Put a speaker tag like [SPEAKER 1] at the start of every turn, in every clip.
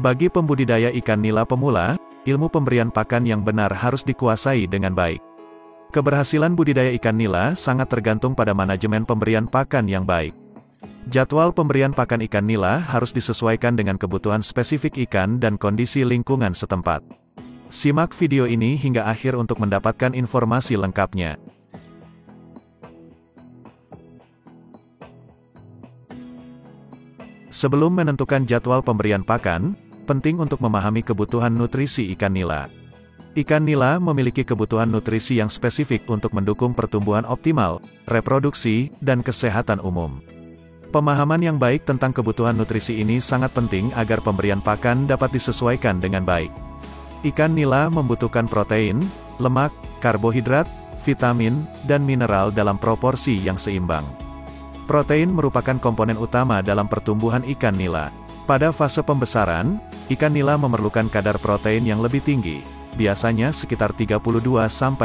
[SPEAKER 1] Bagi pembudidaya ikan nila pemula, ilmu pemberian pakan yang benar harus dikuasai dengan baik. Keberhasilan budidaya ikan nila sangat tergantung pada manajemen pemberian pakan yang baik. Jadwal pemberian pakan ikan nila harus disesuaikan dengan kebutuhan spesifik ikan dan kondisi lingkungan setempat. Simak video ini hingga akhir untuk mendapatkan informasi lengkapnya. Sebelum menentukan jadwal pemberian pakan, penting untuk memahami kebutuhan nutrisi ikan nila. Ikan nila memiliki kebutuhan nutrisi yang spesifik untuk mendukung pertumbuhan optimal, reproduksi, dan kesehatan umum. Pemahaman yang baik tentang kebutuhan nutrisi ini sangat penting agar pemberian pakan dapat disesuaikan dengan baik. Ikan nila membutuhkan protein, lemak, karbohidrat, vitamin, dan mineral dalam proporsi yang seimbang. Protein merupakan komponen utama dalam pertumbuhan ikan nila. Pada fase pembesaran, ikan nila memerlukan kadar protein yang lebih tinggi, biasanya sekitar 32–40%.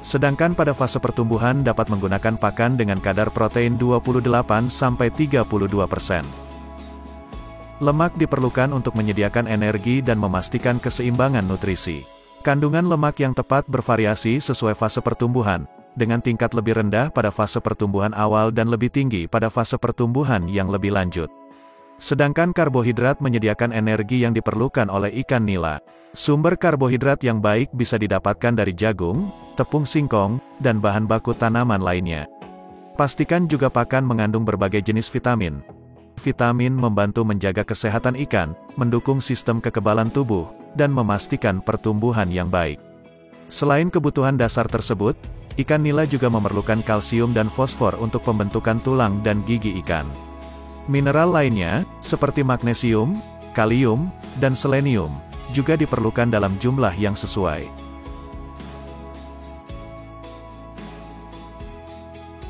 [SPEAKER 1] Sedangkan pada fase pertumbuhan dapat menggunakan pakan dengan kadar protein 28–32%. Lemak diperlukan untuk menyediakan energi dan memastikan keseimbangan nutrisi. Kandungan lemak yang tepat bervariasi sesuai fase pertumbuhan, dengan tingkat lebih rendah pada fase pertumbuhan awal dan lebih tinggi pada fase pertumbuhan yang lebih lanjut. Sedangkan karbohidrat menyediakan energi yang diperlukan oleh ikan nila. Sumber karbohidrat yang baik bisa didapatkan dari jagung, tepung singkong, dan bahan baku tanaman lainnya. Pastikan juga pakan mengandung berbagai jenis vitamin. Vitamin membantu menjaga kesehatan ikan, mendukung sistem kekebalan tubuh, dan memastikan pertumbuhan yang baik. Selain kebutuhan dasar tersebut, ikan nila juga memerlukan kalsium dan fosfor untuk pembentukan tulang dan gigi ikan. Mineral lainnya, seperti magnesium, kalium, dan selenium, juga diperlukan dalam jumlah yang sesuai.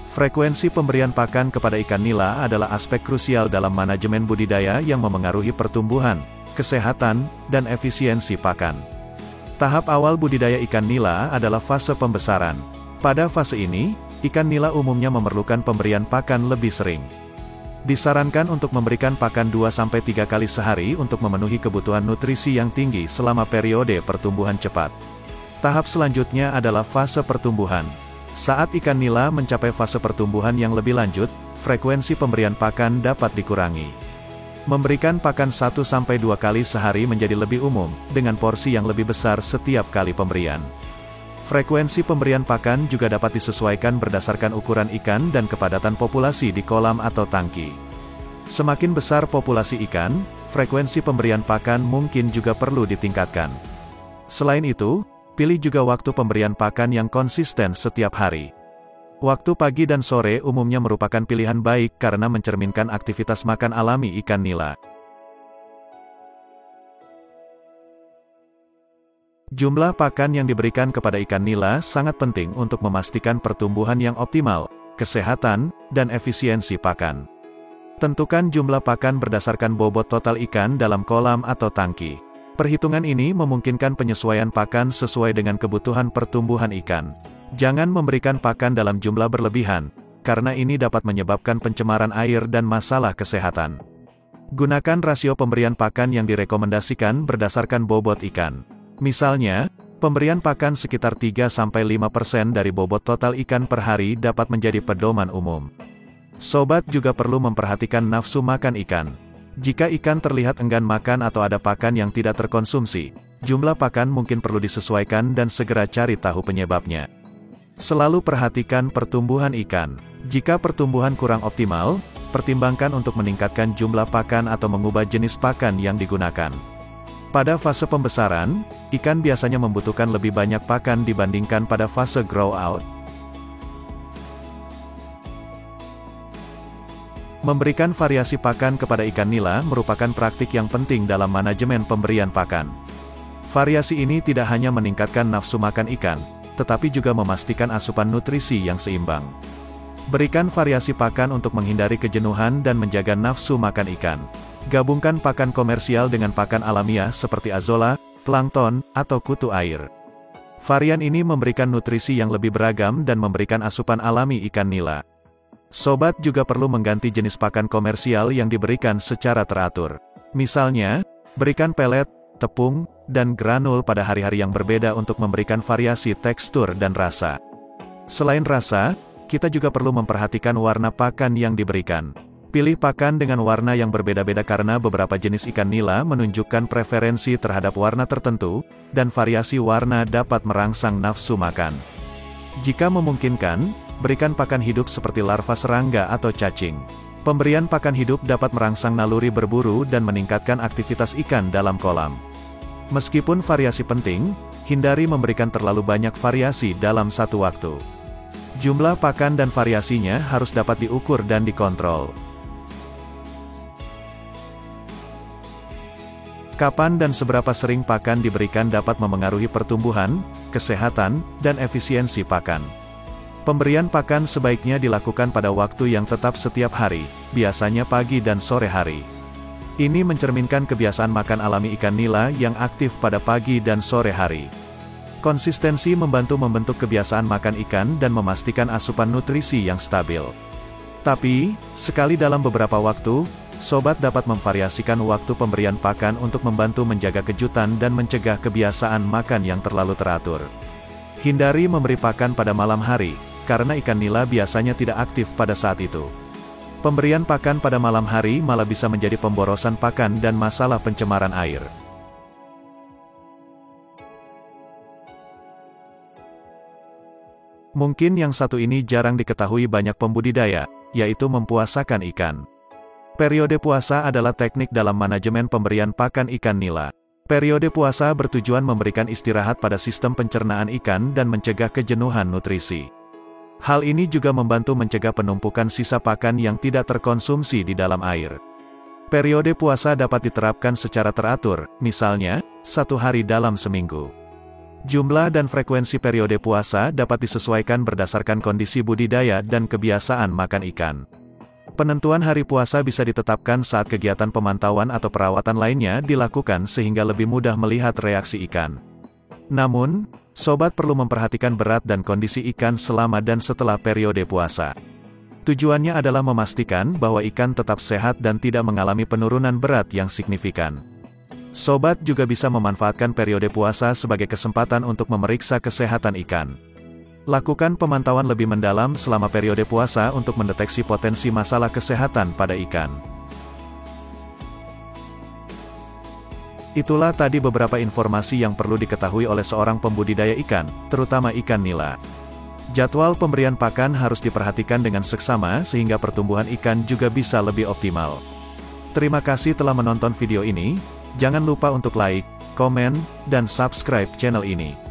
[SPEAKER 1] Frekuensi pemberian pakan kepada ikan nila adalah aspek krusial dalam manajemen budidaya yang memengaruhi pertumbuhan, kesehatan, dan efisiensi pakan. Tahap awal budidaya ikan nila adalah fase pembesaran. Pada fase ini, ikan nila umumnya memerlukan pemberian pakan lebih sering. Disarankan untuk memberikan pakan 2–3 kali sehari untuk memenuhi kebutuhan nutrisi yang tinggi selama periode pertumbuhan cepat. Tahap selanjutnya adalah fase pertumbuhan. Saat ikan nila mencapai fase pertumbuhan yang lebih lanjut, frekuensi pemberian pakan dapat dikurangi. Memberikan pakan 1–2 kali sehari menjadi lebih umum, dengan porsi yang lebih besar setiap kali pemberian. Frekuensi pemberian pakan juga dapat disesuaikan berdasarkan ukuran ikan dan kepadatan populasi di kolam atau tangki. Semakin besar populasi ikan, frekuensi pemberian pakan mungkin juga perlu ditingkatkan. Selain itu, pilih juga waktu pemberian pakan yang konsisten setiap hari. Waktu pagi dan sore umumnya merupakan pilihan baik karena mencerminkan aktivitas makan alami ikan nila. Jumlah pakan yang diberikan kepada ikan nila sangat penting untuk memastikan pertumbuhan yang optimal, kesehatan, dan efisiensi pakan. Tentukan jumlah pakan berdasarkan bobot total ikan dalam kolam atau tangki. Perhitungan ini memungkinkan penyesuaian pakan sesuai dengan kebutuhan pertumbuhan ikan. Jangan memberikan pakan dalam jumlah berlebihan, karena ini dapat menyebabkan pencemaran air dan masalah kesehatan. Gunakan rasio pemberian pakan yang direkomendasikan berdasarkan bobot ikan. Misalnya, pemberian pakan sekitar 3–5% dari bobot total ikan per hari dapat menjadi pedoman umum. Sobat juga perlu memperhatikan nafsu makan ikan. Jika ikan terlihat enggan makan atau ada pakan yang tidak terkonsumsi, jumlah pakan mungkin perlu disesuaikan dan segera cari tahu penyebabnya. Selalu perhatikan pertumbuhan ikan. Jika pertumbuhan kurang optimal, pertimbangkan untuk meningkatkan jumlah pakan atau mengubah jenis pakan yang digunakan. Pada fase pembesaran, ikan biasanya membutuhkan lebih banyak pakan dibandingkan pada fase grow out. Memberikan variasi pakan kepada ikan nila merupakan praktik yang penting dalam manajemen pemberian pakan. Variasi ini tidak hanya meningkatkan nafsu makan ikan, tetapi juga memastikan asupan nutrisi yang seimbang. Berikan variasi pakan untuk menghindari kejenuhan dan menjaga nafsu makan ikan. Gabungkan pakan komersial dengan pakan alamiah seperti azolla, plankton, atau kutu air. Varian ini memberikan nutrisi yang lebih beragam dan memberikan asupan alami ikan nila. Sobat juga perlu mengganti jenis pakan komersial yang diberikan secara teratur. Misalnya, berikan pelet, tepung, dan granul pada hari-hari yang berbeda untuk memberikan variasi tekstur dan rasa. Selain rasa, kita juga perlu memperhatikan warna pakan yang diberikan. Pilih pakan dengan warna yang berbeda-beda karena beberapa jenis ikan nila menunjukkan preferensi terhadap warna tertentu, dan variasi warna dapat merangsang nafsu makan. Jika memungkinkan, berikan pakan hidup seperti larva serangga atau cacing. Pemberian pakan hidup dapat merangsang naluri berburu dan meningkatkan aktivitas ikan dalam kolam. Meskipun variasi penting, hindari memberikan terlalu banyak variasi dalam satu waktu. Jumlah pakan dan variasinya harus dapat diukur dan dikontrol. Kapan dan seberapa sering pakan diberikan dapat memengaruhi pertumbuhan, kesehatan, dan efisiensi pakan. Pemberian pakan sebaiknya dilakukan pada waktu yang tetap setiap hari, biasanya pagi dan sore hari. Ini mencerminkan kebiasaan makan alami ikan nila yang aktif pada pagi dan sore hari. Konsistensi membantu membentuk kebiasaan makan ikan dan memastikan asupan nutrisi yang stabil. Tapi, sekali dalam beberapa waktu, sobat dapat memvariasikan waktu pemberian pakan untuk membantu menjaga kejutan dan mencegah kebiasaan makan yang terlalu teratur. Hindari memberi pakan pada malam hari, karena ikan nila biasanya tidak aktif pada saat itu. Pemberian pakan pada malam hari malah bisa menjadi pemborosan pakan dan masalah pencemaran air. Mungkin yang satu ini jarang diketahui banyak pembudidaya, yaitu mempuasakan ikan. Periode puasa adalah teknik dalam manajemen pemberian pakan ikan nila. Periode puasa bertujuan memberikan istirahat pada sistem pencernaan ikan dan mencegah kejenuhan nutrisi. Hal ini juga membantu mencegah penumpukan sisa pakan yang tidak terkonsumsi di dalam air. Periode puasa dapat diterapkan secara teratur, misalnya, 1 hari dalam seminggu. Jumlah dan frekuensi periode puasa dapat disesuaikan berdasarkan kondisi budidaya dan kebiasaan makan ikan. Penentuan hari puasa bisa ditetapkan saat kegiatan pemantauan atau perawatan lainnya dilakukan sehingga lebih mudah melihat reaksi ikan. Namun, sobat perlu memperhatikan berat dan kondisi ikan selama dan setelah periode puasa. Tujuannya adalah memastikan bahwa ikan tetap sehat dan tidak mengalami penurunan berat yang signifikan. Sobat juga bisa memanfaatkan periode puasa sebagai kesempatan untuk memeriksa kesehatan ikan. Lakukan pemantauan lebih mendalam selama periode puasa untuk mendeteksi potensi masalah kesehatan pada ikan. Itulah tadi beberapa informasi yang perlu diketahui oleh seorang pembudidaya ikan, terutama ikan nila. Jadwal pemberian pakan harus diperhatikan dengan seksama sehingga pertumbuhan ikan juga bisa lebih optimal. Terima kasih telah menonton video ini, jangan lupa untuk like, komen, dan subscribe channel ini.